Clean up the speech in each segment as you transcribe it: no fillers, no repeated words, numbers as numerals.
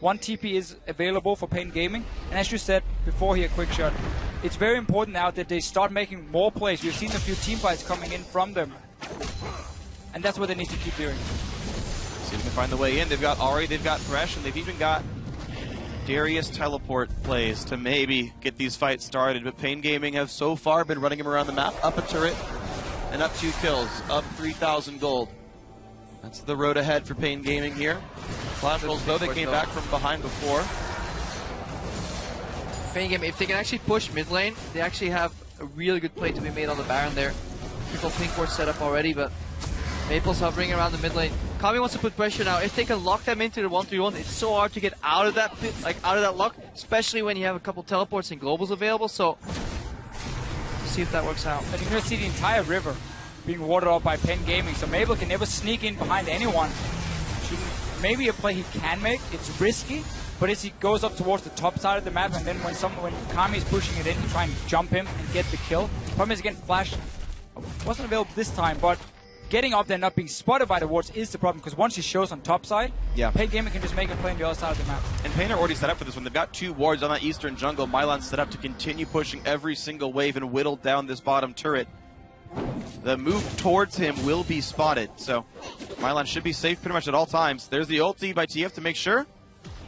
one TP is available for Pain Gaming. And as you said before here, Quick Shot, it's very important now that they start making more plays. We've seen a few team fights coming in from them. And that's what they need to keep doing. See if they can find the way in. They've got Thresh, and they've even got Darius teleport plays to maybe get these fights started. But Pain Gaming have so far been running him around the map, up a turret, and up 2 kills, up 3,000 gold. That's the road ahead for Pain Gaming here. Flash Wolves, though, they came back from behind before. Pain Gaming, if they can actually push mid lane, they actually have a really good play to be made on the Baron there. People pink ward set up already, but Maple's hovering around the mid lane. Kami wants to put pressure now. If they can lock them into the 1-3-1, it's so hard to get out of that pit, out of that lock, especially when you have a couple teleports and globals available. So, let's see if that works out. And you're going to see the entire river being watered up by Pain Gaming, so Maple can never sneak in behind anyone. Maybe a play he can make. It's risky, but as he goes up towards the top side of the map, and then when Kami is pushing it in, you try and jump him and get the kill. Problem is, again, Flash wasn't available this time, but getting up there and not being spotted by the wards is the problem, because once he shows on top side, Pain Gaming can just make a play on the other side of the map. And Pain are already set up for this one. They've got 2 wards on that eastern jungle. Milan's set up to continue pushing every single wave and whittle down this bottom turret. The move towards him will be spotted, so Milan should be safe pretty much at all times. There's the ulti by TF to make sure.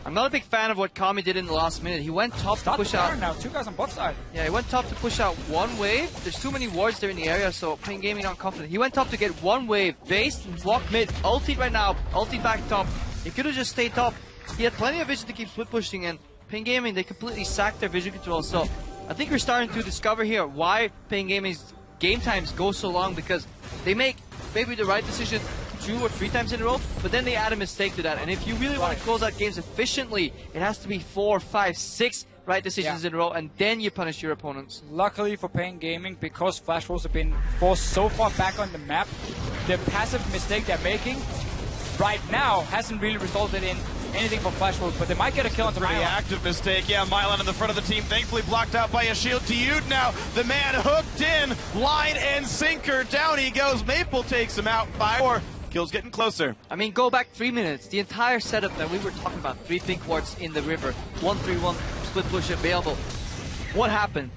I'm not a big fan of what Kami did in the last minute. He went top to push out. Now, 2 guys on bot side. Yeah, he went top to push out 1 wave. There's too many wards there in the area, so Pain Gaming not confident. He went top to get 1 wave, base, walk mid, ultied right now, ultied back top. He could have just stayed top. He had plenty of vision to keep split pushing, and Pain Gaming, they completely sacked their vision control. So I think we're starting to discover here why Pain Gaming's game times go so long, because they make maybe the right decision 2 or 3 times in a row, but then they add a mistake to that. And if you really want to close out games efficiently, it has to be 4, 5, 6 right decisions in a row, and then you punish your opponents. Luckily for Pain Gaming, because Flash Wolves have been forced so far back on the map, the passive mistake they're making right now hasn't really resulted in anything for Flash Wolves, but they might get a kill on the Pretty active mistake. Yeah, Milan in the front of the team, thankfully blocked out by a shield. Diud now, the man hooked in, line and sinker, down he goes. Maple takes him out, 5-4. Kills getting closer. I mean, go back 3 minutes. The entire setup that we were talking about, 3 pink wards in the river, 1-3-1 split push available. What happened?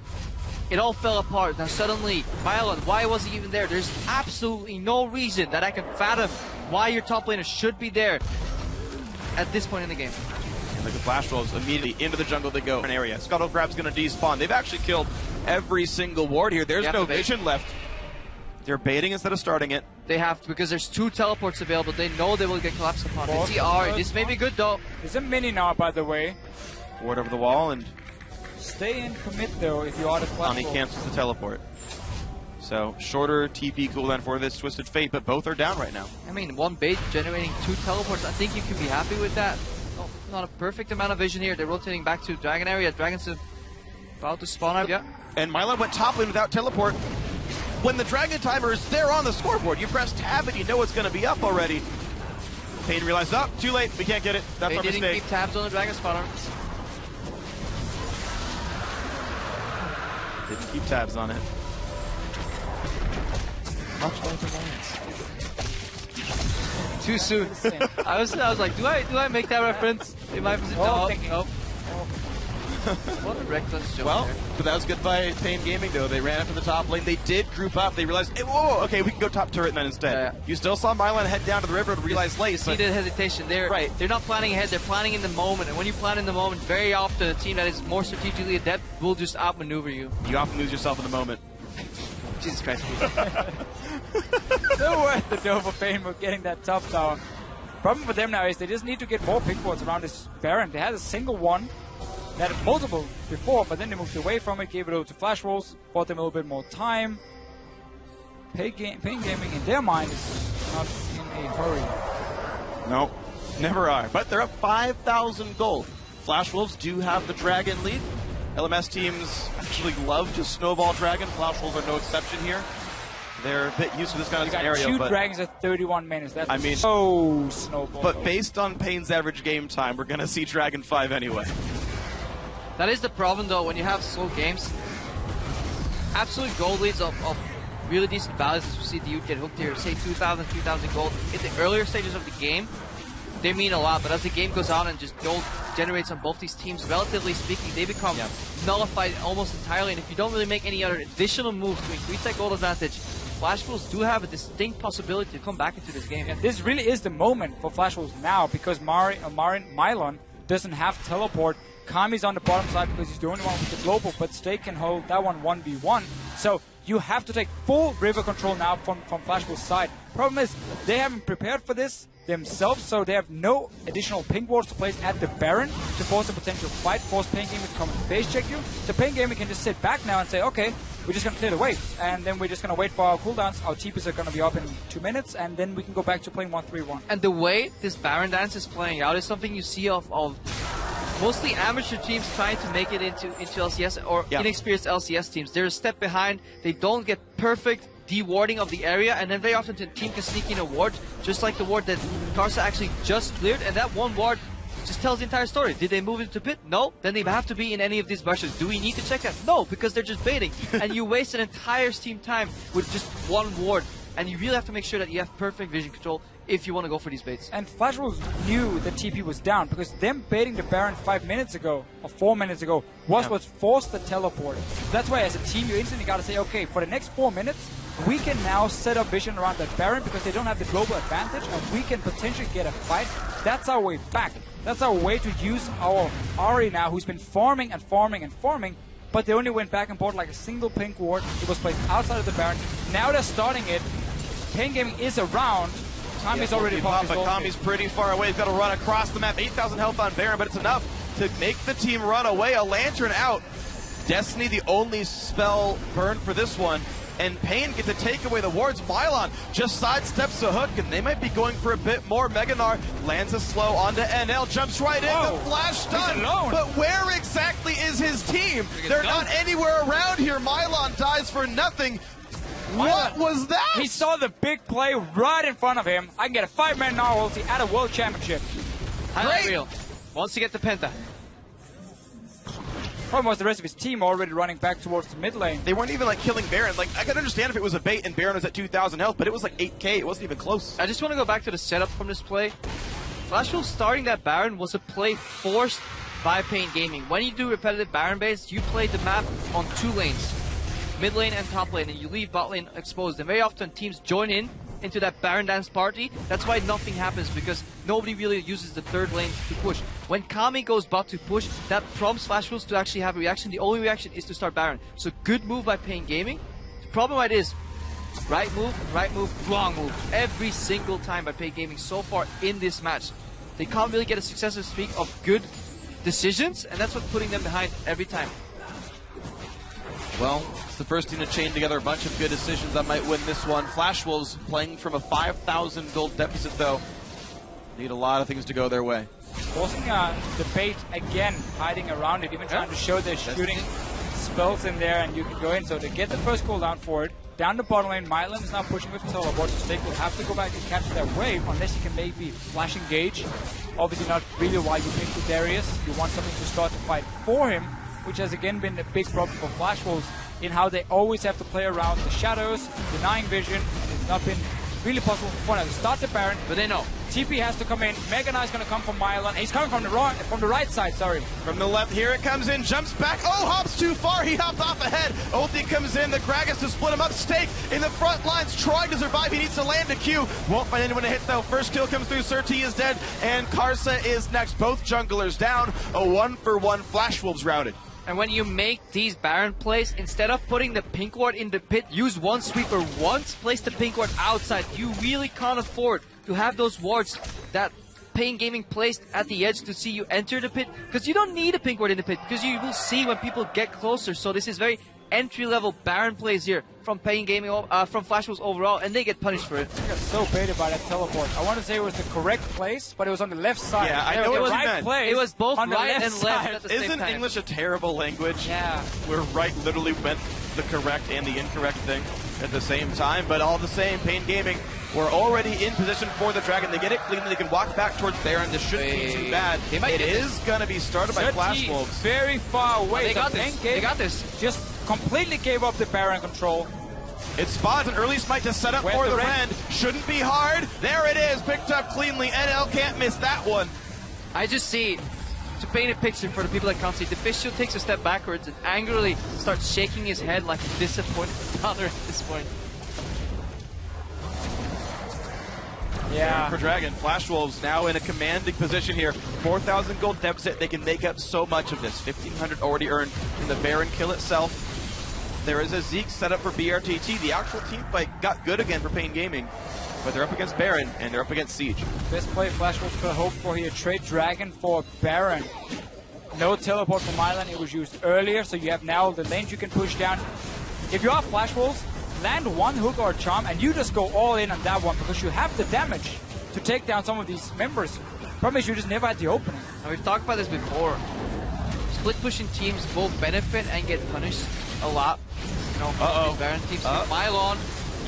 It all fell apart. Now suddenly, Milan, why was he even there? There's absolutely no reason that I can fathom why your top laner should be there at this point in the game. And look at Flash Wolves, immediately into the jungle they go. An area. Scuttle Crab's going to despawn. They've actually killed every single ward here. There's no vision left. They're baiting instead of starting it. They have to, because there's 2 teleports available. They know they will get collapsed upon. They see R. This may be good though. There's a mini now, by the way. Ward over the wall, and stay in commit though if you are the Flash He cancels the teleport. So shorter TP cooldown for this Twisted Fate, but both are down right now. I mean, 1 bait generating 2 teleports. I think you can be happy with that. Oh, not a perfect amount of vision here. They're rotating back to Dragon area. Dragon's about to spawn out. Yeah. And Milan went top lane without teleport. When the Dragon timer is there on the scoreboard, you press tab and you know it's going to be up already. Pain realized, oh, too late, we can't get it. That's our mistake. They didn't keep tabs on the Dragon spawner. Didn't keep tabs on it. Much like the Lions. Too soon. I was like, do I make that reference? In my position? No. What a reckless joke. Well, but that was good by Pain Gaming, though. They ran up to the top lane. They did group up. They realized, hey, whoa, okay, we can go top turret then instead. Yeah. You still saw Milan head down to the river to realize late. See the hesitation. They're not planning ahead. They're planning in the moment. And when you plan in the moment, very often a team that is more strategically adept will just outmaneuver you. You often lose yourself in the moment. Jesus Christ. So worth the dough for Pain for getting that top tower. Problem for them now is they just need to get more pick boards around this Baron. They had a single one. They had multiple before, but then they moved away from it, gave it over to Flash Wolves, bought them a little bit more time. Pain Gaming, in their mind, is not in a hurry. No, never are. But they're up 5,000 gold. Flash Wolves do have the Dragon lead. LMS teams actually love to snowball Dragon. Flash Wolves are no exception here. They're a bit used to this kind of scenario. Two Dragons at 31 minutes. That's so snowball. But based on Pain's average game time, we're going to see Dragon 5 anyway. That is the problem, though, when you have slow games. Absolute gold leads of really decent values, as we see Diud get hooked here, say 2,000 gold in the earlier stages of the game. they mean a lot. But as the game goes on and just gold generates on both these teams, relatively speaking, they become nullified almost entirely. And if you don't really make any other additional moves to increase that gold advantage, Flash Wolves do have a distinct possibility to come back into this game. And this really is the moment for Flash Wolves now, because Mylon doesn't have teleport. Kami's on the bottom side because he's the only one with the global, but Stake can hold that one 1v1. So you have to take full river control now from Flash Wolves' side. Problem is, they haven't prepared for this themselves, so they have no additional ping wards to place at the Baron to force a potential fight, force Pain Gaming to come and face check you. So Pain Gaming can just sit back now and say, okay, we're just going to clear the waves, and then we're just going to wait for our cooldowns. Our TPs are going to be up in 2 minutes, and then we can go back to playing 1-3-1. And the way this Baron dance is playing out is something you see of mostly amateur teams trying to make it into LCS or inexperienced LCS teams. They're a step behind. They don't get perfect de-warding of the area, and then very often the team can sneak in a ward, just like the ward that Karsa actually just cleared, and that one ward just tells the entire story. Did they move into pit? No. Then they have to be in any of these bushes. Do we need to check that? No, because they're just baiting. And you waste an entire team time with just one ward, and you really have to make sure that you have perfect vision control if you want to go for these baits. And Flash Wolves knew the TP was down, because them baiting the Baron 5 minutes ago, or 4 minutes ago, was what forced the teleport. That's why as a team you instantly got to say, okay, for the next 4 minutes, we can now set up vision around that Baron because they don't have the global advantage, and we can potentially get a fight. That's our way back. That's our way to use our Ahri now, who's been farming and farming and farming, but they only went back and bought like a single pink ward. It was placed outside of the Baron. Now they're starting it. Pain Gaming is around. Kami's already popped his ult. Kami's pretty far away. He's got to run across the map. 8,000 health on Baron, but it's enough to make the team run away. A Lantern out. Destiny the only spell burned for this one. And Pain get to take away the wards. Mylon just sidesteps the hook, and they might be going for a bit more. Meganar lands a slow onto NL, jumps right in, the flash stun. But where exactly is his team? They're not anywhere around here. Mylon dies for nothing. What was that? He saw the big play right in front of him. I can get a 5-man now ulti at a World Championship. Highlight reel. Wants to get the Penta. Problem was the rest of his team already running back towards the mid lane. They weren't even like killing Baron. Like, I could understand if it was a bait and Baron was at 2,000 health, but it was like 8k. It wasn't even close. I just want to go back to the setup from this play. Flash Wolves starting that Baron was a play forced by Pain Gaming. When you do repetitive Baron base, you play the map on 2 lanes. Mid lane and top lane, and you leave bot lane exposed. And very often teams join in into that Baron dance party. That's why nothing happens, because nobody really uses the 3rd lane to push. When Kami goes bot to push, that prompts Flash Wolves to actually have a reaction. The only reaction is to start Baron. So good move by Pain Gaming. The problem right is, right move, wrong move. Every single time by Pain Gaming so far in this match. They can't really get a successive streak of good decisions, and that's what's putting them behind every time. Well, it's the first team to chain together a bunch of good decisions that might win this one. Flash Wolves playing from a 5,000 gold deficit, though. Need a lot of things to go their way. Forcing the bait again, hiding around it, even trying to show they're shooting spells in there, and you can go in. So they get the first cooldown for it. Down the bottom lane, Mylon is now pushing with teleport, so Stake will have to go back and capture that wave, unless you can maybe flash engage. Obviously not really why you picked the Darius. You want something to start to fight for him, which has again been a big problem for Flash Wolves in how they always have to play around the shadows, denying vision, and it's not been really possible for them to start the Baron, but they know. TP has to come in. Meganar is going to come from Mylon. He's coming from the right side, sorry. From the left, here it comes in, jumps back. Oh, hops too far. He hopped off ahead. Ulti comes in. The Gragas to split him up. Stake in the front lines, trying to survive. He needs to land a Q. Won't find anyone to hit, though. First kill comes through. Surti is dead, and Karsa is next. Both junglers down. A 1-for-1 Flash Wolves routed. And when you make these Baron plays, instead of putting the pink ward in the pit, use one sweeper once, place the pink ward outside. You really can't afford to have those wards that Pain Gaming placed at the edge to see you enter the pit, because you don't need a pink ward in the pit, because you will see when people get closer. So this is very entry-level Baron plays here from Pain Gaming, from Flash Wolves overall, and they get punished for it. I got so baited by that teleport. I want to say it was the correct place, but it was on the left side. Yeah, I know what you meant. Place it was both on the right left and left at the same Isn't time. English a terrible language? Yeah. Where right literally meant the correct and the incorrect thing at the same time, but all the same, Pain Gaming were already in position for the Dragon. They get it clean, they can walk back towards Baron. This shouldn't be too bad. It is going to be started by Flash Wolves. Very far away. They got this. They got this. Just completely gave up the Baron control. It spots an early smite to set up Where's for the the Rend? Rend. Shouldn't be hard. There it is, picked up cleanly. NL can't miss that one. I just see, to paint a picture for the people that can't see, the Fish Shield takes a step backwards and angrily starts shaking his head like a disappointed father at this point. Yeah. For Dragon, Flash Wolves now in a commanding position here. 4,000 gold deficit. They can make up so much of this. 1,500 already earned in the Baron kill itself. There is a Zeke set up for BRTT. The actual team fight got good again for Pain Gaming, but they're up against Baron and they're up against Siege. Best play Flash Wolves could hope for here. Trade Dragon for Baron. No teleport from Island. It was used earlier, so you have now the lanes you can push down. If you are Flash Wolves, land one hook or a charm, and you just go all in on that one because you have the damage to take down some of these members. Problem is you just never had the opening. Now, we've talked about this before. Split pushing teams both benefit and get punished a lot. You know, Baron teams like Mylon.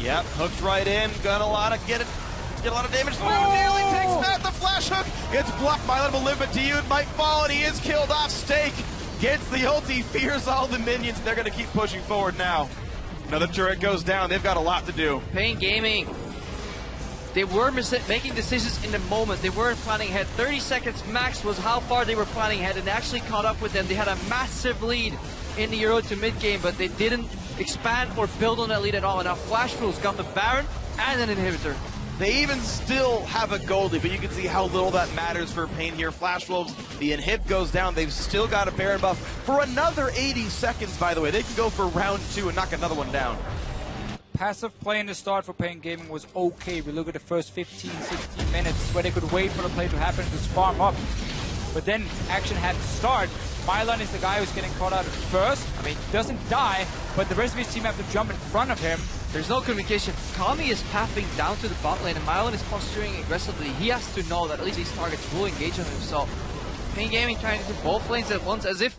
Yep, hooked right in. Got a lot of get a lot of damage. Nearly takes Matt. The flash hook gets blocked. Mylon will live, but to you it might fall, and he is killed off. Stake gets the ulti, fears all the minions. They're going to keep pushing forward now. Another turret goes down. They've got a lot to do. Pain Gaming. They were making decisions in the moment. They weren't planning ahead. 30 seconds max was how far they were planning ahead, and they actually caught up with them. They had a massive lead in the Euro to mid game, but they didn't expand or build on that lead at all. And now Flash Wolves got the Baron and an inhibitor. They even still have a goldie, but you can see how little that matters for Pain here. Flash Wolves, the inhib goes down. They've still got a Baron buff for another 80 seconds, by the way. They can go for round 2 and knock another one down. Passive play in the start for Pain Gaming was okay. We look at the first 15, 16 minutes where they could wait for the play to happen, to farm up. But then action had to start. Mylon is the guy who's getting caught out first. I mean, doesn't die, but the rest of his team have to jump in front of him. There's no communication. Kami is pathing down to the bot lane, and Mylon is posturing aggressively. He has to know that at least these targets will engage on himself. Pain Gaming trying to do both lanes at once, as if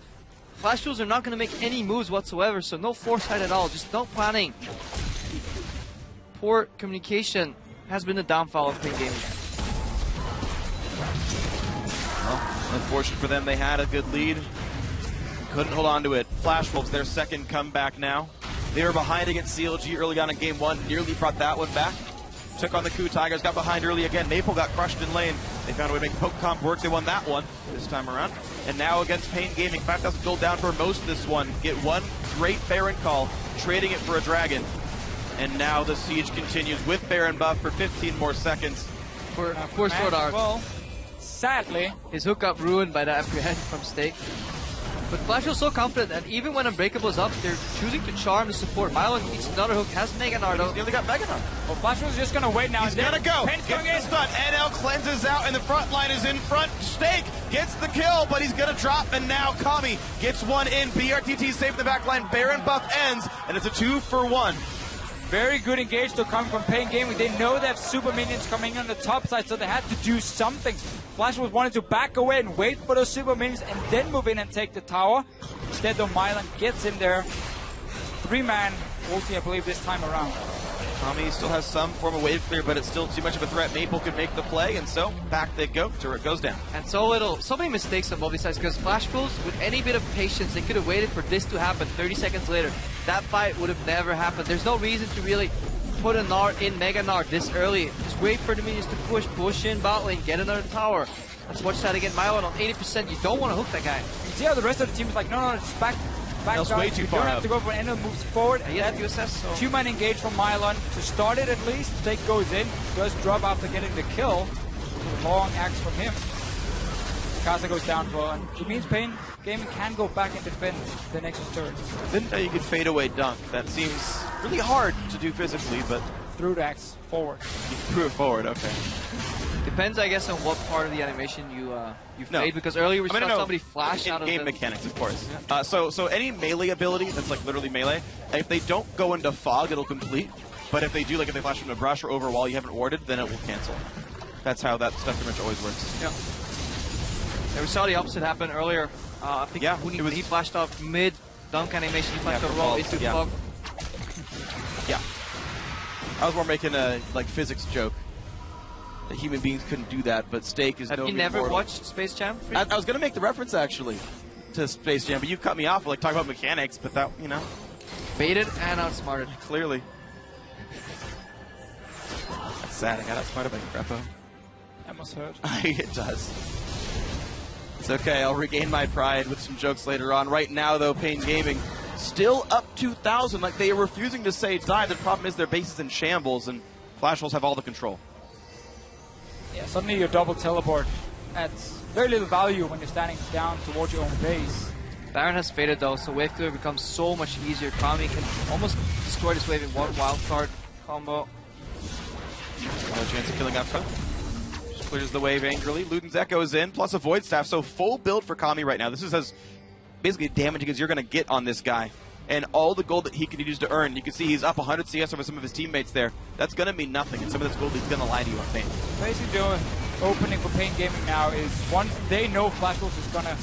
Flash Wolves are not going to make any moves whatsoever, so no foresight at all, just no planning. Poor communication has been the downfall of Pain Gaming. Well, unfortunate for them, they had a good lead. Couldn't hold on to it. Flash Wolves, their second comeback now. They were behind against CLG early on in game 1, nearly brought that one back. Took on the Coup Tigers, got behind early again. Maple got crushed in lane. They found a way to make the poke comp work. They won that one this time around. And now against Pain Gaming, 5,000 gold down for most of this one. Get one great Baron call, trading it for a Dragon. And now the siege continues with Baron buff for 15 more seconds. Poor Sword Art. Well, sadly, his hook got ruined by that apprehend from Stake. But Flash was so confident that even when Unbreakable is up, they're choosing to charm the support. Mylon needs another hook, has Mega Nard. He's nearly got Mega Nard. well, Flash was just gonna wait now. He's gonna go. Pain's Gets going in. the stun. NL cleanses out, and the front line is in front. Stake gets the kill, but he's gonna drop, and now Kami gets one in. BRTT saving the back line. Baron buff ends, and it's a 2-for-1. Very good engage still coming from Pain Gaming. They know they have super minions coming in on the top side, so they had to do something. Flash was wanting to back away and wait for those super minions and then move in and take the tower. Instead, though, Mylon gets in there. 3-man ulti, I believe, this time around. Kami still has some form of wave clear, but it's still too much of a threat. Maple could make the play, and so back they go. Turret goes down. And so many mistakes on both these sides, because Flash Wolves, with any bit of patience, they could have waited for this to happen 30 seconds later. That fight would have never happened. There's no reason to really put a Nard in Mega Nard this early. Just wait for the minions to push in bot lane, get another tower. Let's watch that again. Mylon on 80%. You don't want to hook that guy. You see how the rest of the team is like, no, just back That's down. way too you far don't have up. to go for an end moves forward. He has USS, so 2-man engage from Mylon to start it at least. Stake goes in, does drop after getting the kill. Long axe from him. Casa goes down for, and it means Pain Gaming can go back and defend the Nexus turret. Didn't know you could fade away dunk. That seems really hard to do physically, but Through the axe, forward. you threw it forward. Okay. depends, I guess, on what part of the animation you No. played. Because earlier we saw no. somebody flash out of game the mechanics, of course. So any melee ability that's like literally melee, if they don't go into fog, it'll complete. But if they do, like if they flash from a brush or over a wall you haven't warded, then it will cancel. That's how that stuff pretty much always works. Yeah. Yeah, we saw the opposite happen earlier. I think Yeah, Huni, it was- he flashed off mid dunk animation. He flashed Yeah, a for roll fog, into the yeah. fog. Yeah. I was more making a like physics joke. That human beings couldn't do that, but Stake is Have no you mean never mortal. watched Space Jam? I was gonna make the reference actually to Space Jam, but you cut me off like talking about mechanics. But that, you know, Baited and outsmarted. clearly. sad. I got outsmarted by Crepo. That must hurt. It does. It's okay. I'll regain my pride with some jokes later on. Right now, though, Pain Gaming still up 2,000. Like, they are refusing to say die. The problem is their base is in shambles, and Flash Wolves have all the control. Yeah, suddenly your double teleport adds very little value when you're standing down towards your own base. Baron has faded though, so wave clear becomes so much easier. Kami can almost destroy this wave in one wild card combo. No chance of killing Epka. Just clears the wave angrily. Luden's Echo is in, plus a Void Staff, so full build for Kami right now. This is as basically damaging as you're going to get on this guy. And all the gold that he can use to earn. You can see he's up 100 CS over some of his teammates there. That's going to mean nothing, and some of this gold is going to lie to you on Pain. Basically, the opening for Pain Gaming now is once they know Flash Wolves is going to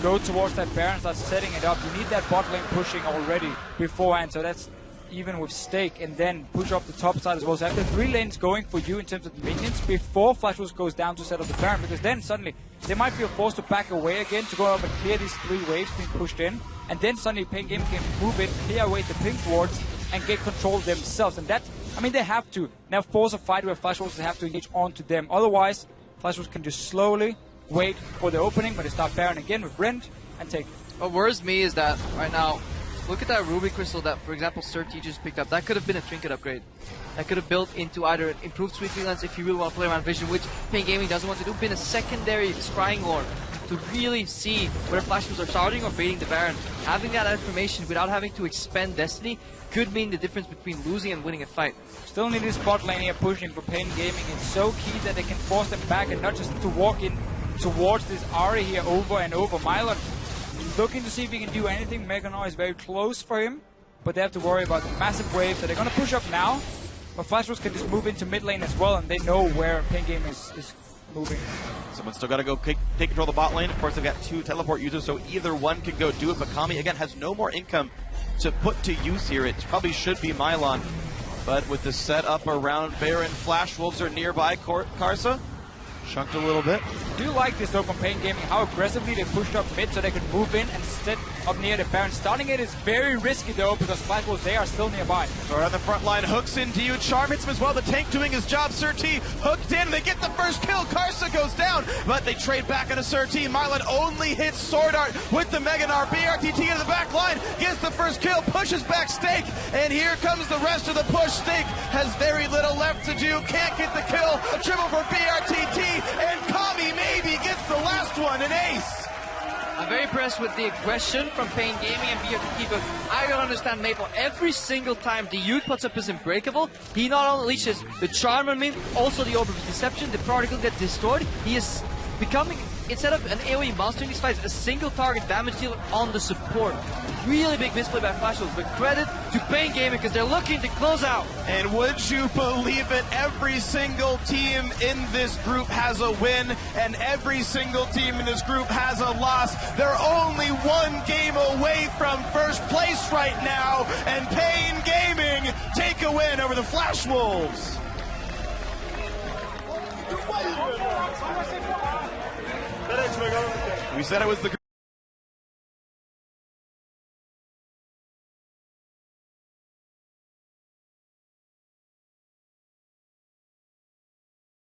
go towards that Baron, start setting it up, you need that bot lane pushing already beforehand, so that's even with stake, and then push up the top side as well. So have the 3 lanes going for you in terms of minions before Flash Wolves goes down to set up the Baron, because then suddenly they might feel forced to back away again to go up and clear these 3 waves being pushed in, and then suddenly Pain Gaming can move in, clear away the pink wards, and get control themselves. And that, I mean, they have to now force a fight where Flash Wolves have to engage onto them. Otherwise, Flash Wolves can just slowly wait for the opening, but they start Baron again with Rend and take. What worries me is that right now, look at that Ruby Crystal that, for example, Sir T just picked up. That could have been a trinket upgrade. That could have built into either an improved Sweet Lens if you really want to play around Vision, which Pain Gaming doesn't want to do, been a secondary Scrying Lord to really see where Flash Wolves are starting or baiting the Baron. Having that information without having to expend Destiny could mean the difference between losing and winning a fight. Still need this bot lane here pushing for Pain Gaming. It's so key that they can force them back and not just to walk in towards this Ahri here over and over. Mylon looking to see if he can do anything. Meganar is very close for him, but they have to worry about the massive waves that they're going to push up now. But Flash Wolves can just move into mid lane as well, and they know where Pain Gaming is moving. Someone's still got to go take control of the bot lane. Of course, they've got 2 teleport users, so either one can go do it. But Kami, again, has no more income to put to use here. It probably should be Mylon. But with the setup around Baron, Flash Wolves are nearby. Karsa chunked a little bit. I do like this though from Pain Gaming, how aggressively they pushed up mid so they could move in and sit up near the Baron. Starting it is very risky though, because Flash Wolves, they are still nearby. So on the front line, hooks into you. Charm hits him as well. The tank doing his job. Sir T hooked in. They get the first kill. Karsa goes down, but they trade back on a Sir T. Mylon only hits Sword Art with the Meganar. BRTT into the back line, gets the first kill, pushes back Stake, and here comes the rest of the push. Stake has very little left to do. Can't get the kill. A triple for BRTT. And Kami maybe gets the last one, an ace. I'm very impressed with the aggression from Pain Gaming and BRTT, but I don't understand Maple. Every single time the Youth puts up his Unbreakable, he not only unleashes the Charm on me, also the Orb of Deception, the Prodigal gets destroyed. He is becoming, instead of an AoE monster in these fights, a single target damage dealer on the support. Really big misplay by Flash Wolves, but credit to Pain Gaming because they're looking to close out. And would you believe it, every single team in this group has a win, and every single team in this group has a loss. They're only 1 game away from first place right now, and Pain Gaming take a win over the Flash Wolves. We said it was the